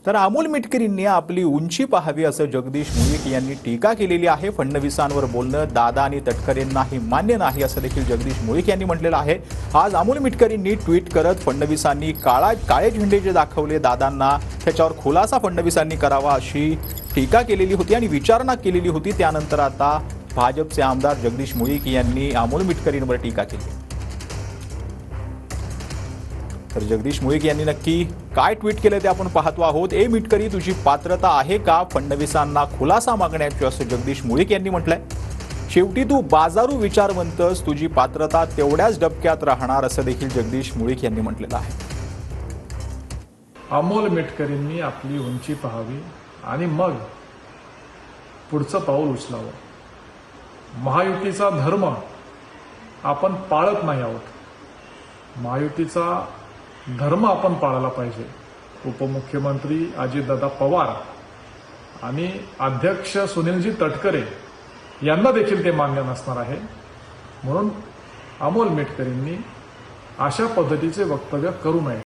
तर अमोल मिटकरींनी आपली उंची पाहावी असं जगदीश मुळीक यांनी टीका केलेली आहे। फडणवीसांवर बोलणं दादा आणि तटकरेंनाही मान्य नाही असं देखील जगदीश मुळीक यांनी म्हटलेलं आहे। आज अमोल मिटकरींनी ट्विट करत फडणवीसांनी काळे झेंडे जे दाखवले दादांना त्याच्यावर खुलासा फडणवीसांनी करावा अशी टीका केलेली होती आणि विचारणा केलेली होती। त्यानंतर आता भाजपचे आमदार जगदीश मुळीक यांनी अमोल मिटकरींवर टीका केली। तर जगदीश मुळीक यांनी नक्की काय ट्विट केलं ते आपण पाहतो आहोत। ए मिटकरी तुझी पात्रता आहे का फडणवीसांना खुलासा मागण्याची असं जगदीश मुळीक यांनी म्हटलंय। शेवटी तू बाजारू विचारवंतस तुझी पात्रता तेवढ्याच डबक्यात राहणार असं देखील जगदीश मुळीक यांनी म्हटलेलं आहे। अमोल मिटकरींनी आपली उंची पाहावी आणि मग पुढचं पाऊल उचलावं। महायुतीचा धर्म आपण पाळत नाही आहोत, महायुतीचा धर्म आपण पाळायला पाहिजे। उपमुख्यमंत्री अजितदादा पवार आणि अध्यक्ष सुनीलजी तटकरे यांना देखील ते मान्य नसणार आहे। म्हणून अमोल मिटकरींनी अशा पद्धतीचे वक्तव्य करू नये।